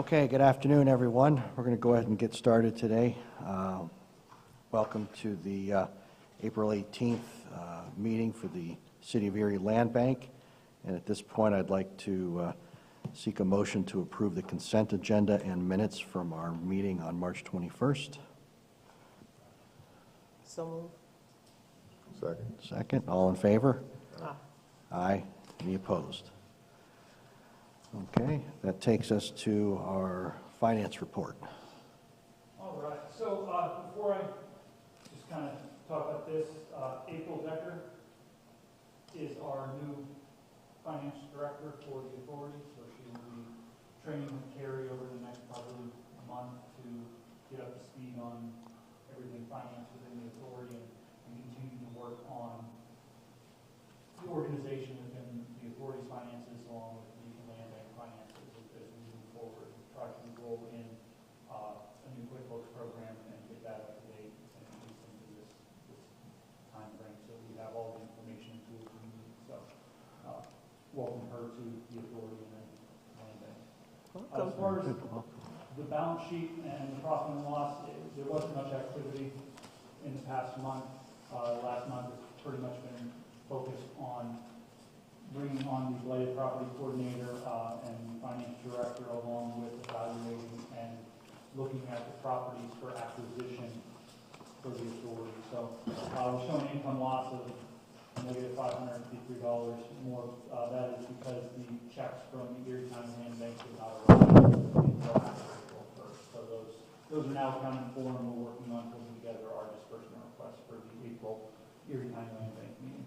Okay, good afternoon, everyone. We're going to go ahead and get started today. Welcome to the April 18th meeting for the City of Erie Land Bank. And at this point, I'd like to seek a motion to approve the consent agenda and minutes from our meeting on March 21st. So moved. Second. Second, all in favor? Aye. Aye. Any opposed? Okay, that takes us to our finance report. All right, so before I just kind of talk about this, April Decker is our new finance director for the authority, so she will be training with Carrie over the next probably month to get up to speed on everything finance within the authority and continue to work on the organization within the authority's finances along with the land bank finances as we move forward. Try to roll in a new QuickBooks program and get that up to date and release into this time frame so we have all the information and tools we need. So welcome her to the authority and then land bank. As far as the balance sheet and the profit and loss, there wasn't much activity in the past month. Last month has pretty much been focused on bringing on the blighted property coordinator and finance director along with evaluating and looking at the properties for acquisition for the authority. So we're showing income loss of negative $553 more. That is because the checks from the Erie County Land Bank did not arrive until after April 1st. So those are now accounted for, and we're working on putting together our disbursement request for the April Erie County Land Bank meeting.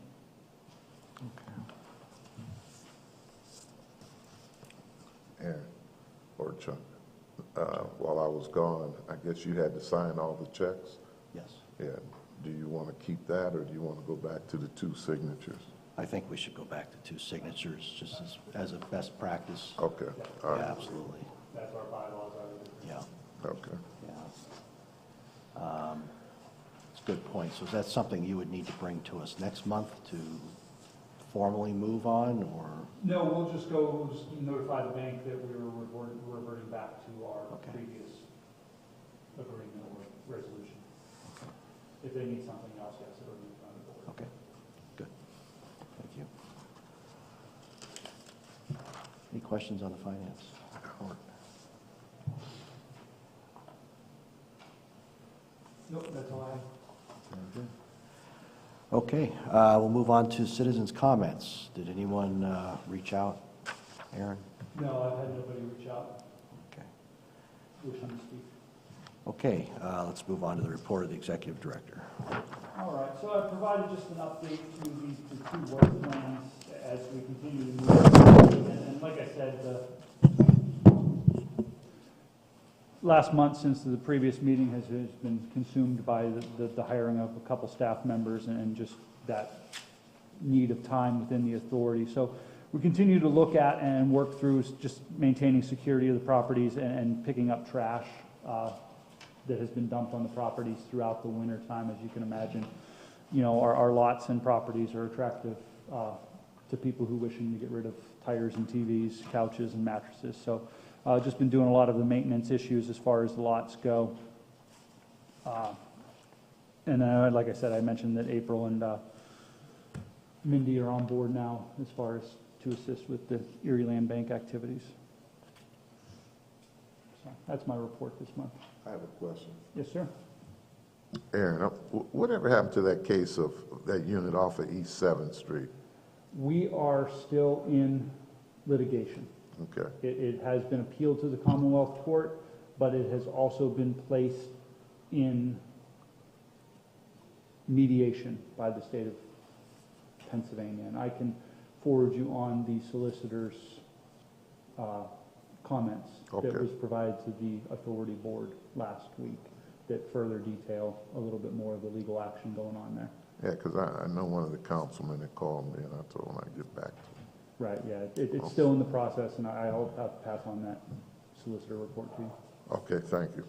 Okay. Aaron, or Chuck, while I was gone, I guess you had to sign all the checks? Yes. Yeah. Do you want to keep that, or do you want to go back to the 2 signatures? I think we should go back to 2 signatures just as a best practice. Okay. All right. Yeah, absolutely. That's our bylaws already. Yeah. Okay. Yeah. It's a good point. So is that something you would need to bring to us next month to formally move on, or? No, we'll just go notify the bank that we were reverting back to our previous agreement or resolution. Okay. If they need something else, yes, it'll be on the board. Okay, good. Thank you. Any questions on the finance report? Nope, that's all I have. Very good. Okay, we'll move on to citizens' comments. Did anyone reach out? Aaron? No, I've had nobody reach out Okay. wishing to speak. Okay, let's move on to the report of the executive director. All right, so I've provided just an update to the 2 work plans as we continue to move forward. And like I said, last month since the previous meeting has been consumed by the hiring of a couple staff members and just that need of time within the authority. So we continue to look at and work through just maintaining security of the properties and picking up trash that has been dumped on the properties throughout the winter time. As you can imagine, you know, our lots and properties are attractive to people who wishing to get rid of tires and TVs, couches and mattresses. So just been doing a lot of the maintenance issues as far as the lots go. And like I said, I mentioned that April and Mindy are on board now as far as to assist with the Erie Land Bank activities. So that's my report this month. I have a question. Yes, sir. Aaron, whatever happened to that case of that unit off of East 7th Street? We are still in litigation. Okay. It has been appealed to the Commonwealth Court, but it has also been placed in mediation by the state of Pennsylvania. And I can forward you on the solicitor's comments that was provided to the authority board last week that further detail a little bit more of the legal action going on there. Yeah, because I know one of the councilmen that called me, and I told him I'd get back to him. Right, yeah, it's still in the process, and I'll have to pass on that solicitor report to you. Okay, thank you.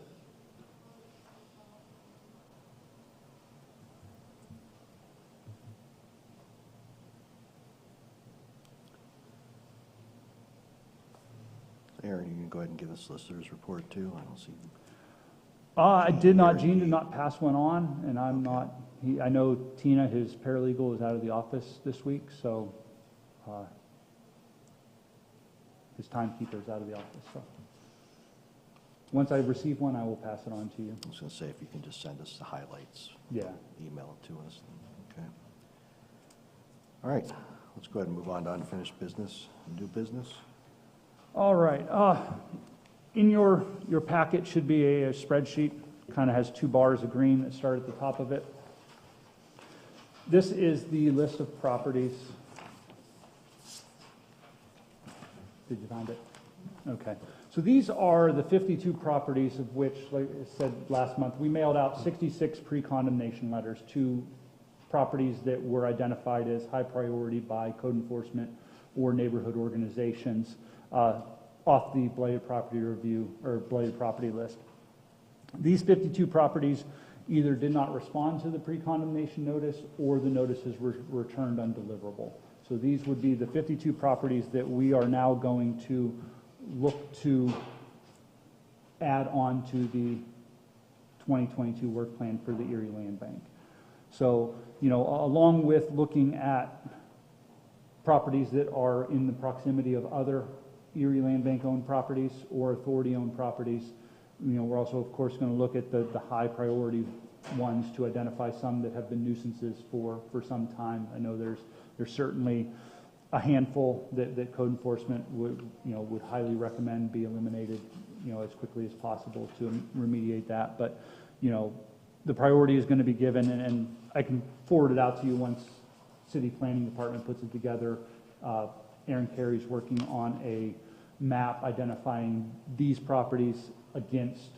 Aaron, you can go ahead and give us solicitor's report too. I don't see. I did not, Gene, Gene did not pass one on, and I'm not, I know Tina, his paralegal, is out of the office this week, so his timekeeper is out of the office, so. Once I receive one, I will pass it on to you. I was going to say, if you can just send us the highlights, Yeah. email it to us. Okay. All right, let's go ahead and move on to unfinished business, new business. All right. In your packet should be a spreadsheet, kind of has two bars of green that start at the top of it. This is the list of properties. Did you find it? Okay. So these are the 52 properties of which, like I said last month, we mailed out 66 pre-condemnation letters to properties that were identified as high priority by code enforcement or neighborhood organizations off the blighted property review or blighted property list. These 52 properties either did not respond to the pre-condemnation notice or the notices were returned undeliverable. So these would be the 52 properties that we are now going to look to add on to the 2022 work plan for the Erie Land Bank. So, you know, along with looking at properties that are in the proximity of other Erie Land Bank owned properties or authority owned properties, you know, we're also of course going to look at the high priority ones to identify some that have been nuisances for some time. I know there's certainly a handful that code enforcement would highly recommend be eliminated, you know, as quickly as possible to remediate that. But, you know, the priority is going to be given, and I can forward it out to you once City Planning Department puts it together. Aaron Carey's working on a map identifying these properties against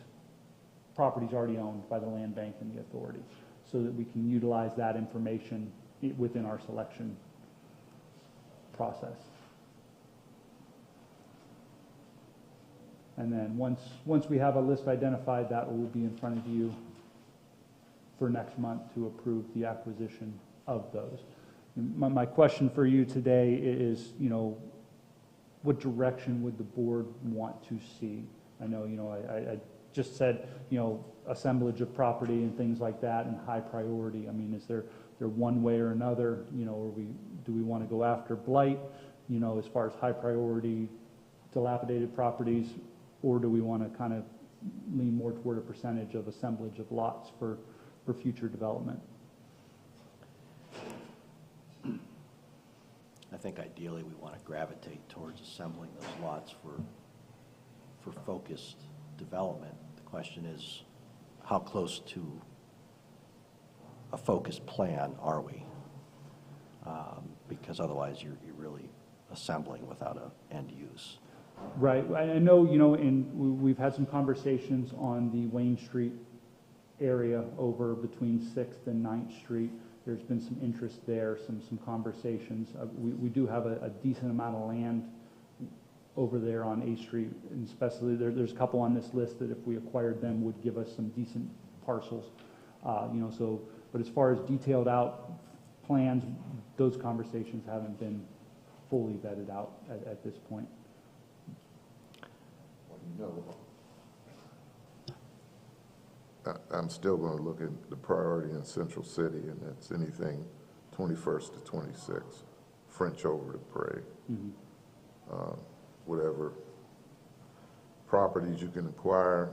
properties already owned by the land bank and the authority, so that we can utilize that information within our selection process. And then once we have a list identified, that will be in front of you for next month to approve the acquisition of those. My question for you today is, you know, what direction would the board want to see? I know, you know, I just said, you know, assemblage of property and things like that and high priority. I mean, is there one way or another, you know, do we want to go after blight, you know, as far as high priority dilapidated properties, or do we want to kind of lean more toward a percentage of assemblage of lots for future development? I think ideally we want to gravitate towards assembling those lots for focused development. The question is, how close to a focused plan are we? Because otherwise you're really assembling without an end use. Right. I know, you know, we've had some conversations on the Wayne Street area over between 6th and 9th Street. There's been some interest there, some conversations. We do have a decent amount of land over there on 8th Street, and especially there's a couple on this list that if we acquired them would give us some decent parcels. You know, so, but as far as detailed out plans, those conversations haven't been fully vetted out at this point. Well, you know, I'm still going to look at the priority in Central City, and that's anything 21st to 26th, French over to Parade. Mm-hmm. Whatever properties you can acquire,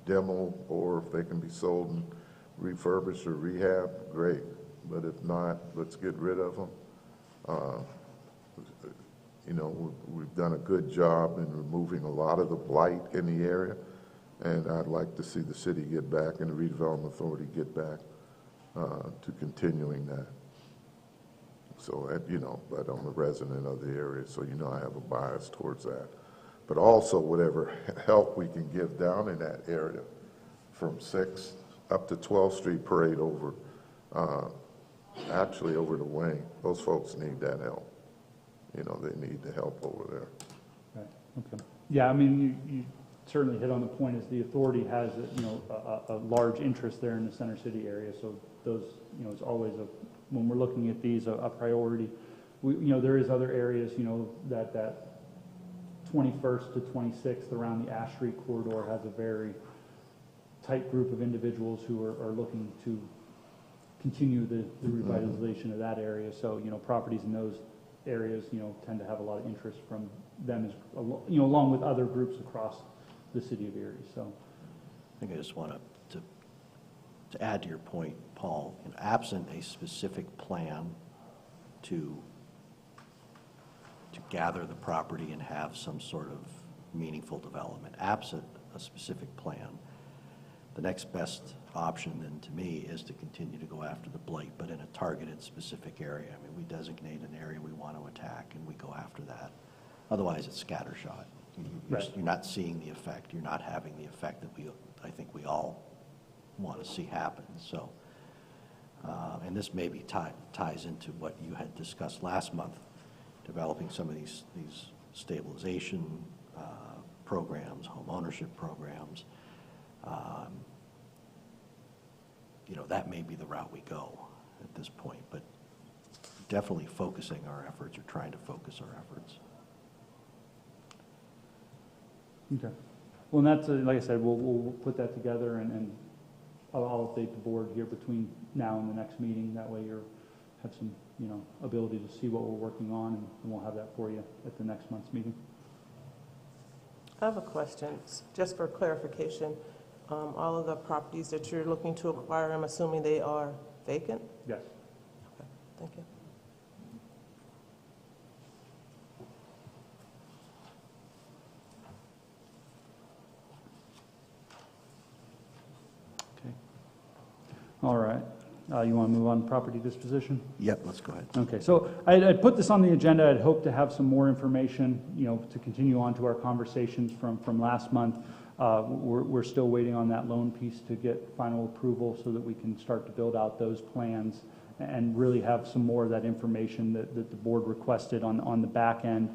demo, or if they can be sold and refurbished or rehab, great. But if not, let's get rid of them. You know, we've done a good job in removing a lot of the blight in the area, and I'd like to see the city get back and the redevelopment authority get back to continuing that. So, you know, but I'm a resident of the area, so you know I have a bias towards that. But also whatever help we can give down in that area from 6th up to 12th Street Parade over, actually over to Wayne. Those folks need that help. You know, they need the help over there. Right. Okay. Yeah, I mean, you certainly hit on the point is the authority has, you know, a large interest there in the Center City area. So those, you know, it's always when we're looking at these, a priority. You know, there is other areas, you know, that 21st to 26th around the Ash Street corridor has a very tight group of individuals who are looking to continue the revitalization of that area. So, properties in those areas, tend to have a lot of interest from them, as, along with other groups across the city of Erie. So I think I just want to add to your point, Paul, absent a specific plan to gather the property and have some sort of meaningful development, absent a specific plan, the next best option then to me is to continue to go after the blight, but in a targeted specific area. I mean, we designate an area we want to attack and we go after that. Otherwise, it's scattershot. Right. You're not seeing the effect. You're not having the effect that I think we all want to see happen. So, and this maybe ties into what you had discussed last month, developing some of these stabilization programs, home ownership programs. That may be the route we go at this point, but definitely focusing our efforts or trying to focus our efforts. okay. Well, and that's like I said, we'll put that together, and I'll update the board here between now and the next meeting. That way you have some ability to see what we're working on, and we'll have that for you at the next month's meeting. I have a question, just for clarification. All of the properties that you're looking to acquire, I'm assuming they are vacant? Yes. Okay, thank you. Okay. All right. You want to move on to property disposition? Yep, let's go ahead. Okay, so I'd put this on the agenda. I'd hope to have some more information, to continue on to our conversations from last month. We're still waiting on that loan piece to get final approval so that we can start to build out those plans and really have some more of that information that the board requested on the back end.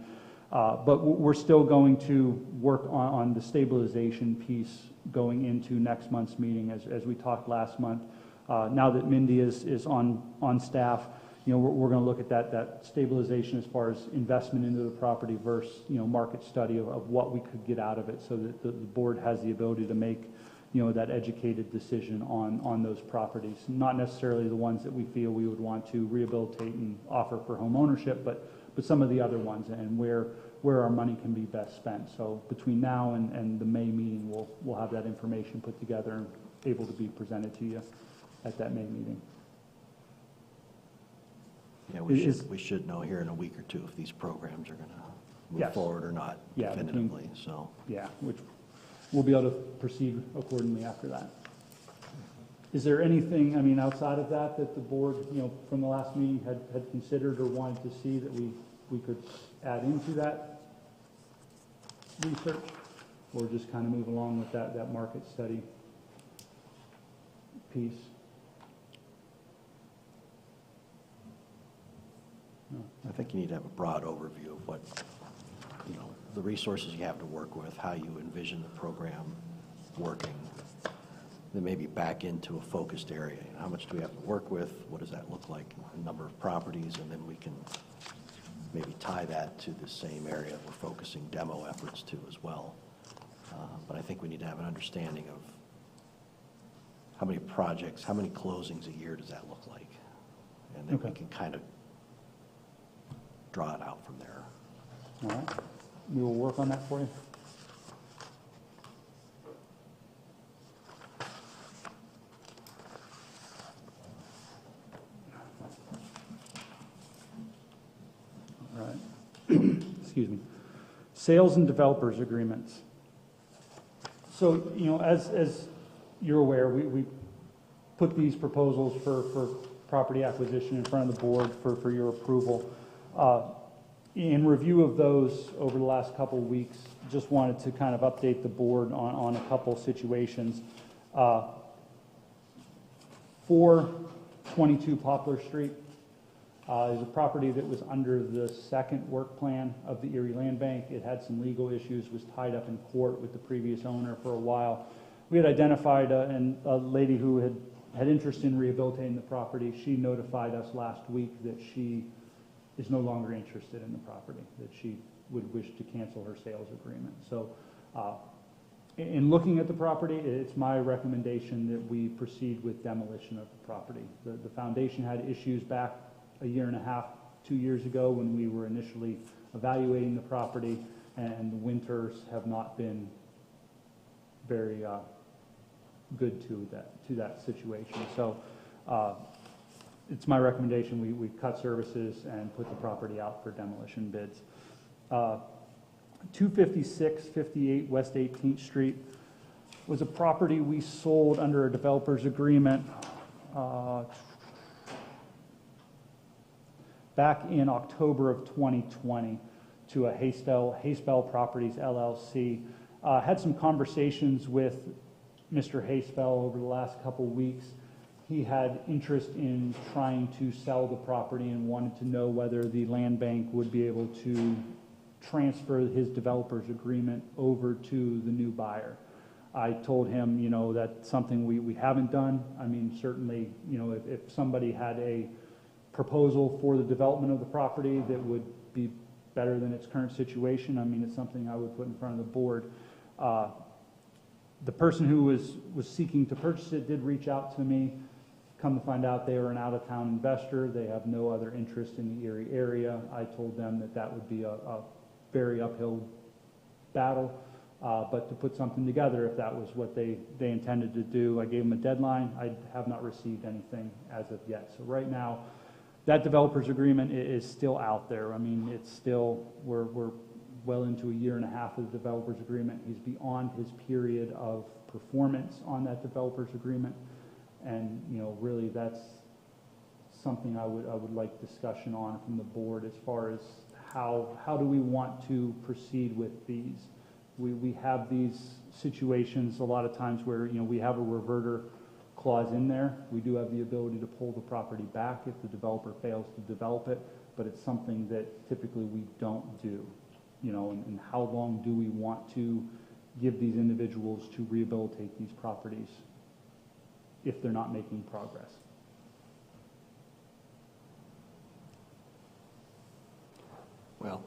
But we're still going to work on the stabilization piece going into next month's meeting, as we talked last month. Now that Mindy is on staff, we're going to look at that stabilization as far as investment into the property versus, market study of what we could get out of it, so that the board has the ability to make, that educated decision on those properties. Not necessarily the ones that we feel we would want to rehabilitate and offer for home ownership, but some of the other ones, and where our money can be best spent. So between now and the May meeting, we'll have that information put together and able to be presented to you at that May meeting. Yeah, we should know here in a week or two if these programs are going to move Yes. forward or not definitively. So Yeah, which we'll be able to proceed accordingly after that. Is there anything, outside of that the board, from the last meeting had considered or wanted to see that we could add into that research, or just kind of move along with that market study piece? I think you need to have a broad overview of what, the resources you have to work with, how you envision the program working, then maybe back into a focused area. How much do we have to work with? What does that look like? A number of properties, and then we can maybe tie that to the same area we're focusing demo efforts to as well. But I think we need to have an understanding of how many projects, how many closings a year does that look like? And then we can kind of draw it out from there. All right, we will work on that for you. All right. Excuse me. Sales and developers agreements. So, as you're aware, we put these proposals for property acquisition in front of the board for your approval. In review of those over the last couple of weeks, just wanted to kind of update the board on a couple situations. 422 Poplar Street is a property that was under the second work plan of the Erie Land Bank. It had some legal issues, was tied up in court with the previous owner for a while. We had identified a lady who had interest in rehabilitating the property. She notified us last week that she is no longer interested in the property, that she would wish to cancel her sales agreement. So in looking at the property, it's my recommendation that we proceed with demolition of the property. The foundation had issues back a year and a half, 2 years ago when we were initially evaluating the property, and the winters have not been very good to that situation. So it's my recommendation we cut services and put the property out for demolition bids. 256-58 West 18th Street was a property we sold under a developer's agreement back in October of 2020 to a Haysbell Properties LLC. Had some conversations with Mr. Haysbell over the last couple weeks. He had interest in trying to sell the property and wanted to know whether the land bank would be able to transfer his developer's agreement over to the new buyer. I told him, you know, that's something we haven't done. I mean, certainly, you know, if somebody had a proposal for the development of the property that would be better than its current situation, I mean, it's something I would put in front of the board. The person who was seeking to purchase it did reach out to me. Come to find out they were an out-of-town investor. They have no other interest in the Erie area. I told them that would be a very uphill battle, but to put something together if that was what they intended to do. I gave them a deadline. I have not received anything as of yet. So right now, that developer's agreement is still out there. I mean, it's still, we're well into a year and a half of the developer's agreement. He's beyond his period of performance on that developer's agreement. And, you know, really that's something I would like discussion on from the board as far as how do we want to proceed with these. We have these situations a lot of times where, you know, we have a reverter clause in there. We do have the ability to pull the property back if the developer fails to develop it, but it's something that typically we don't do. You know, and how long do we want to give these individuals to rehabilitate these properties if they're not making progress? Well,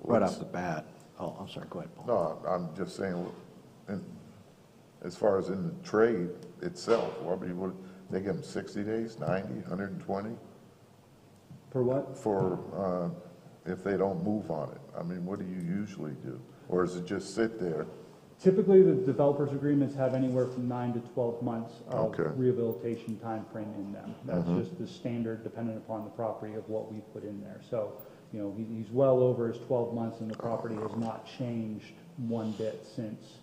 right off the bat, oh, I'm sorry, go ahead, Paul. No, I'm just saying, as far as in the trade itself, I mean, they give them 60 days, 90, 120? For what? For, if they don't move on it. I mean, what do you usually do? Or does it just sit there? Typically, the developers' agreements have anywhere from 9 to 12 months of Okay. rehabilitation time frame in them. That's just the standard, dependent upon the property, of what we put in there. So, you know, he's well over his 12 months, and the property has not changed one bit since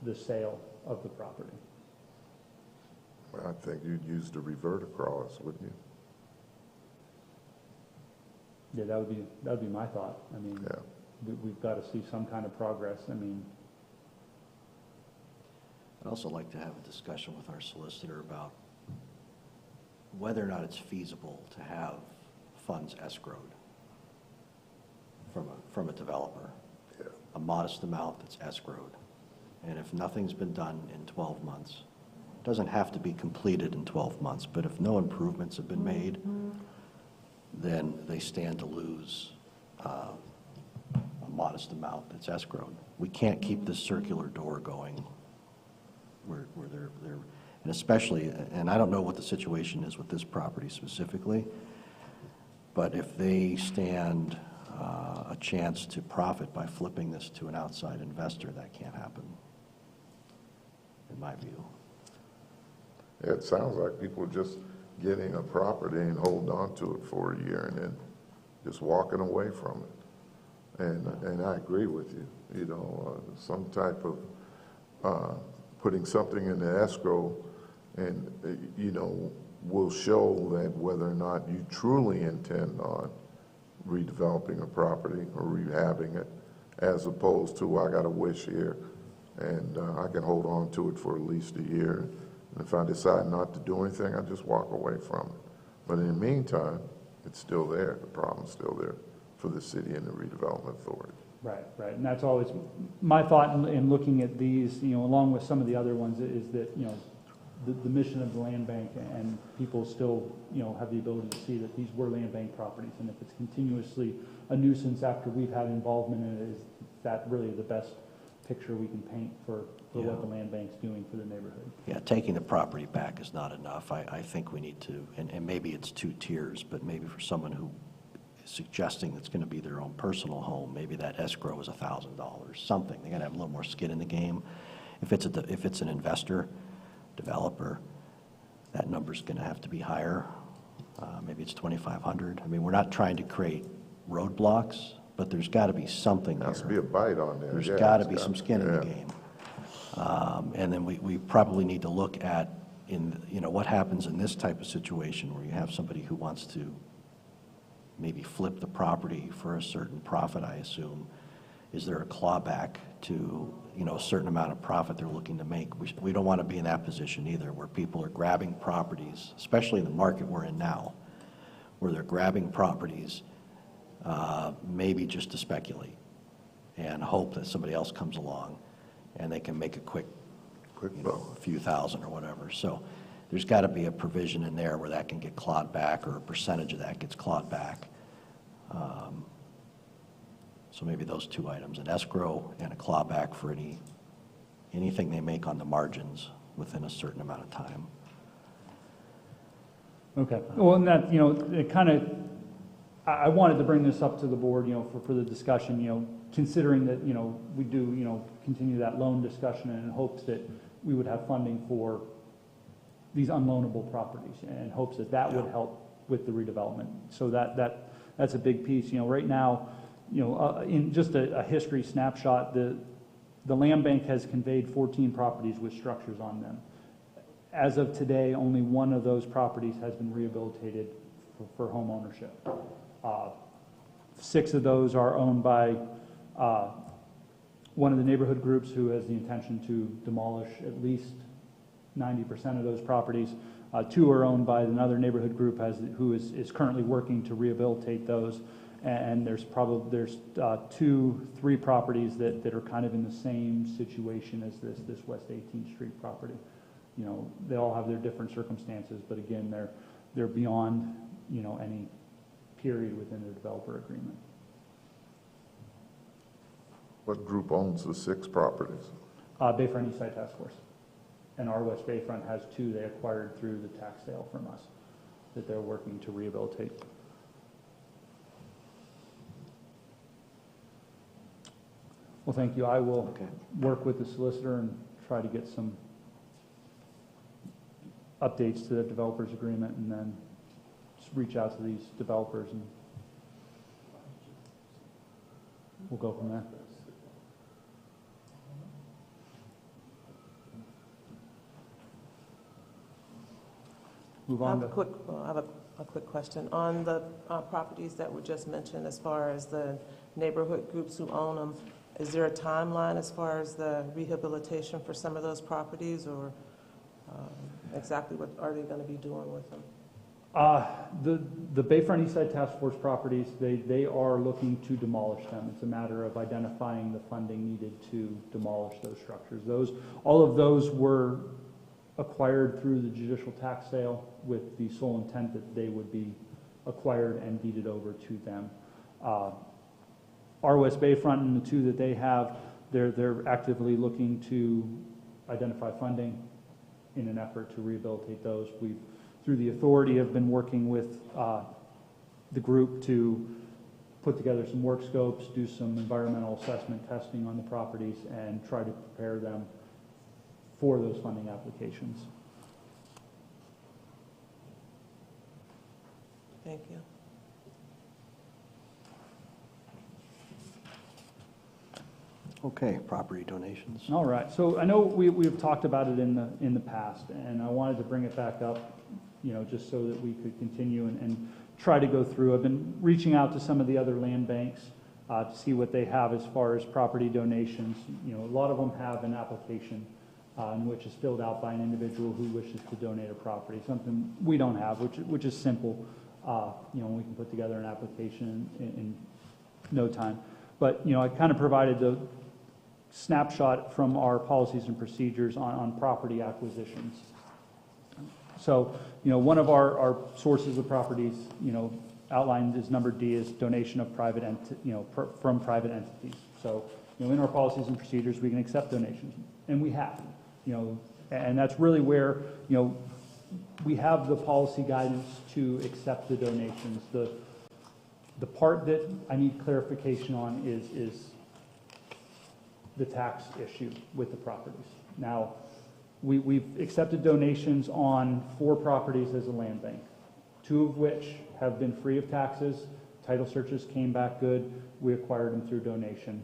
the sale of the property. Well, I think you'd use the reverter clause, wouldn't you? Yeah, that would be my thought. I mean, Yeah. we've got to see some kind of progress. I mean, I'd also like to have a discussion with our solicitor about whether or not it's feasible to have funds escrowed from a developer. Yeah. A modest amount that's escrowed. And if nothing's been done in 12 months, it doesn't have to be completed in 12 months, but if no improvements have been made, then they stand to lose a modest amount that's escrowed. We can't keep this circular door going where they're, and especially, and I don't know what the situation is with this property specifically, but if they stand a chance to profit by flipping this to an outside investor, that can't happen, in my view. Yeah, it sounds like people just getting a property and holding on to it for a year and then just walking away from it. And I agree with you, you know, some type of putting something in the escrow and, you know, will show that whether or not you truly intend on redeveloping a property or rehabbing it, as opposed to, I got a wish here and I can hold on to it for at least a year. And if I decide not to do anything, I just walk away from it. But in the meantime, it's still there. The problem's still there for the city and the redevelopment authority. right. And that's always my thought in looking at these, you know, along with some of the other ones, is that, you know, the mission of the land bank, and people still, have the ability to see that these were land bank properties. And if it's continuously a nuisance after we've had involvement in it, is that really the best picture we can paint for Yeah. what the land bank's doing for the neighborhood? Yeah, taking the property back is not enough. I think we need to, and maybe it's 2 tiers, but maybe for someone who is suggesting it's going to be their own personal home, maybe that escrow is $1,000, something. They got to have a little more skin in the game. If it's an investor, developer, that number's going to have to be higher. Maybe it's $2,500. I mean, we're not trying to create roadblocks, but there's got to be something There there. has to be a bite on there. There's Yeah, got to it's be some skin in the yeah. game. And then we probably need to look at, what happens in this type of situation where you have somebody who wants to maybe flip the property for a certain profit, I assume. Is there a clawback to, a certain amount of profit they're looking to make? We don't want to be in that position either, where people are grabbing properties, especially in the market we're in now, where they're grabbing properties maybe just to speculate and hope that somebody else comes along and they can make a quick buck. few thousand or whatever. So there's got to be a provision in there where that can get clawed back, or a percentage of that gets clawed back. So maybe those 2 items, an escrow and a clawback for anything they make on the margins within a certain amount of time. Okay. Well, and that, it kind of, I wanted to bring this up to the board, for the discussion, considering that, we do, continue that loan discussion in hopes that we would have funding for these unloanable properties, and in hopes that that would help with the redevelopment. So that's a big piece. Right now, in just a history snapshot, the land bank has conveyed 14 properties with structures on them. As of today, only 1 of those properties has been rehabilitated for home ownership. 6 of those are owned by one of the neighborhood groups who has the intention to demolish at least 90% of those properties. 2 are owned by another neighborhood group who is currently working to rehabilitate those. And there's 2, 3 properties that are kind of in the same situation as this West 18th Street property. They all have their different circumstances, but again, they're beyond, any period within their developer agreement. What group owns the 6 properties? Bayfront Eastside Task Force. And our West Bayfront has 2 they acquired through the tax sale from us that they're working to rehabilitate. Well, thank you. I will work with the solicitor and try to get some updates to the developers agreement, and then just reach out to these developers, and we'll go from there. Move I on have to, a quick question. On the properties that were just mentioned, as far as the neighborhood groups who own them, is there a timeline as far as the rehabilitation for some of those properties, or exactly what are they going to be doing with them? the Bayfront Eastside Task Force properties, they are looking to demolish them. It's a matter of identifying the funding needed to demolish those structures. All of those were acquired through the judicial tax sale with the sole intent that they would be acquired and deeded over to them. Our West Bayfront and the 2 that they have, they're actively looking to identify funding in an effort to rehabilitate those. We've, through the authority, have been working with the group to put together some work scopes, do some environmental assessment testing on the properties, and try to prepare them for those funding applications. Thank you. Okay, property donations. All right, so I know we've talked about it in the past, and I wanted to bring it back up, just so that we could continue and try to go through. I've been reaching out to some of the other land banks to see what they have as far as property donations. A lot of them have an application in which is filled out by an individual who wishes to donate a property, something we don't have, which is simple. We can put together an application in no time. But, I kind of provided the snapshot from our policies and procedures on property acquisitions. So, one of our sources of properties, outlined as number D is donation of private from private entities. So, in our policies and procedures, we can accept donations, and we have, and that's really where, we have the policy guidance to accept the donations. The part that I need clarification on is the tax issue with the properties. Now, we've accepted donations on 4 properties as a land bank, 2 of which have been free of taxes. Title searches came back good. We acquired them through donation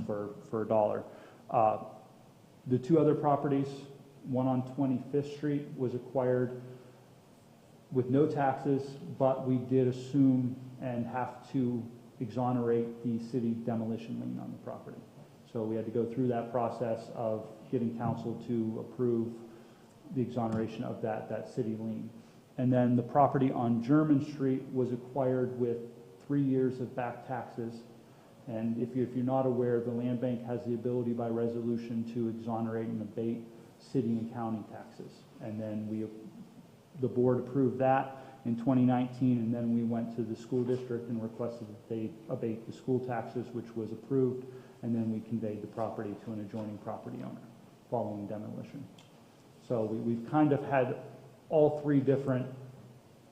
for $1. The 2 other properties, one on 25th Street was acquired with no taxes, but we did assume and have to exonerate the city demolition lien on the property. So we had to go through that process of getting council to approve the exoneration of that city lien. And then the property on German Street was acquired with 3 years of back taxes. And if you're not aware, the land bank has the ability by resolution to exonerate and abate city and county taxes. And then the board approved that in 2019, and then we went to the school district and requested that they abate the school taxes, which was approved, and then we conveyed the property to an adjoining property owner following demolition. So we've kind of had all 3 different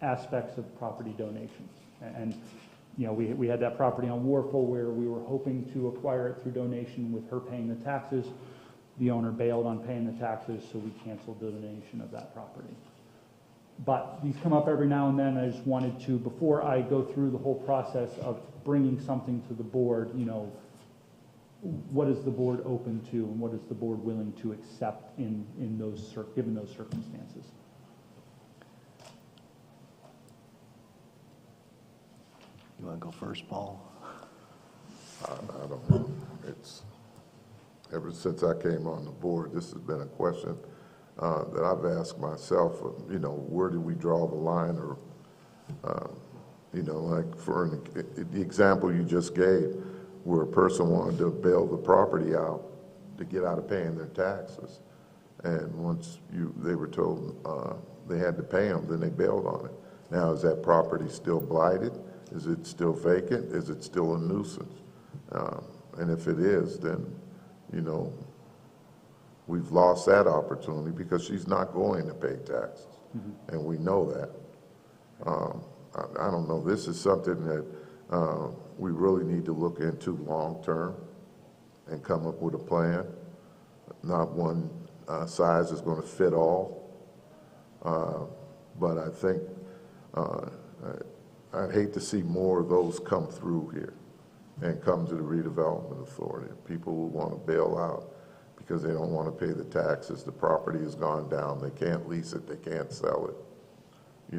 aspects of property donations. And we had that property on Warfel where we were hoping to acquire it through donation with her paying the taxes. The owner bailed on paying the taxes, so we canceled the donation of that property. But these come up every now and then. I just wanted to, before I go through the whole process of bringing something to the board, what is the board open to and what is the board willing to accept given those circumstances? You want to go first, Paul? I don't know. It's, ever since I came on the board, this has been a question that I've asked myself, where do we draw the line? Or, like for the example you just gave, where a person wanted to bail the property out to get out of paying their taxes. And once they were told they had to pay them, then they bailed on it. Now, is that property still blighted? Is it still vacant? Is it still a nuisance? And if it is, then, we've lost that opportunity because she's not going to pay taxes. Mm-hmm. And we know that. I don't know. This is something that we really need to look into long-term and come up with a plan. Not one size is going to fit all. But I think I'd hate to see more of those come through here and come to the redevelopment authority. People who want to bail out because they don't want to pay the taxes. The property has gone down. They can't lease it. They can't sell it.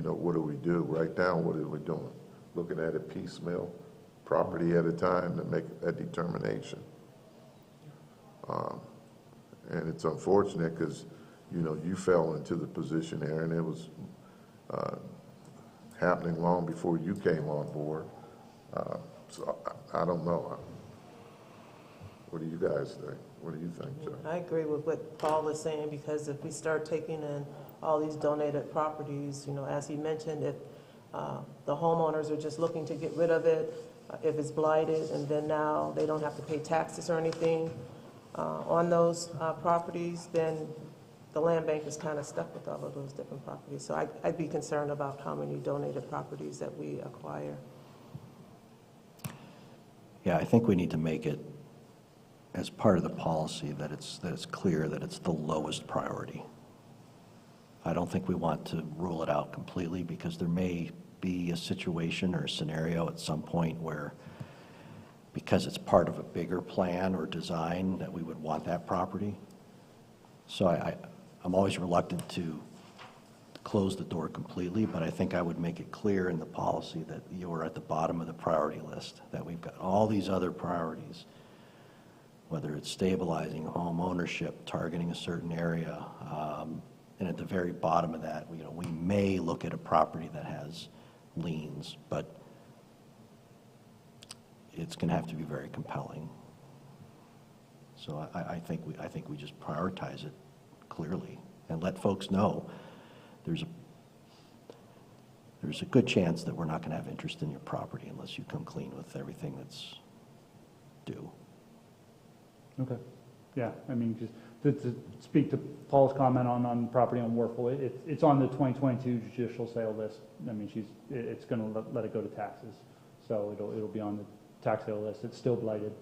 What do we do? Right now, what are we doing? Looking at it piecemeal, property at a time to make a determination. And it's unfortunate because, you fell into the position, Aaron. It was happening long before you came on board. So I don't know. What do you guys think? What do you think, Joe? I agree with what Paul is saying, because if we start taking in all these donated properties, as he mentioned, if the homeowners are just looking to get rid of it, if it's blighted, and then now they don't have to pay taxes or anything on those properties, then the land bank is kind of stuck with all of those different properties. So I'd be concerned about how many donated properties that we acquire. Yeah, I think we need to make it as part of the policy that it's clear that it's the lowest priority. I don't think we want to rule it out completely because there may be a situation or a scenario at some point where, because it's part of a bigger plan or design, that we would want that property. So I'm always reluctant to close the door completely, but I think I would make it clear in the policy that you're at the bottom of the priority list, that we've got all these other priorities, whether it's stabilizing home ownership, targeting a certain area, and at the very bottom of that, we may look at a property that has liens, but it's going to have to be very compelling. So I think we just prioritize it clearly and let folks know there's a good chance that we're not going to have interest in your property unless you come clean with everything that's due. Okay, yeah, I mean, just to speak to Paul's comment on property on Warfel, it's on the 2022 judicial sale list. I mean, it's going to let it go to taxes, so it'll be on the tax sale list. It's still blighted.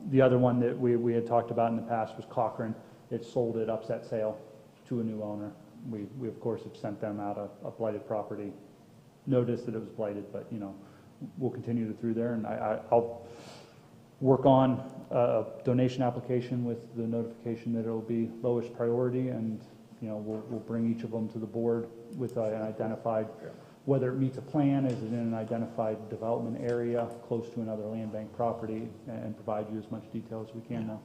The other one that we had talked about in the past was Cochran. It's sold at upset sale to a new owner. We of course have sent them out a blighted property, noticed that it was blighted, but you know, we'll continue through there, and I'll work on a donation application with the notification that it'll be lowest priority, and you know, we'll bring each of them to the board with an identified, whether it meets a plan, is it in an identified development area close to another land bank property, and provide you as much detail as we can now.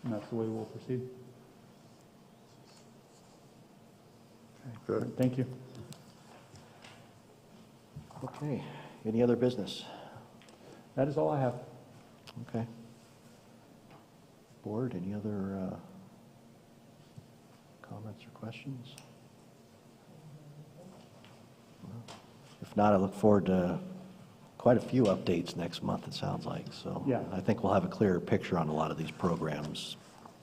And that's the way we'll proceed. Good. Thank you. Okay, any other business? That is all I have. Okay. Board, any other comments or questions? If not, I look forward to quite a few updates next month, it sounds like. So Yeah. I think we'll have a clearer picture on a lot of these programs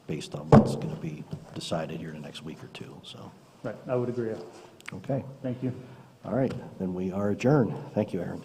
based on what's going to be decided here in the next week or two. So, Right, I would agree. okay. Thank you. All right, then we are adjourned. Thank you, Aaron.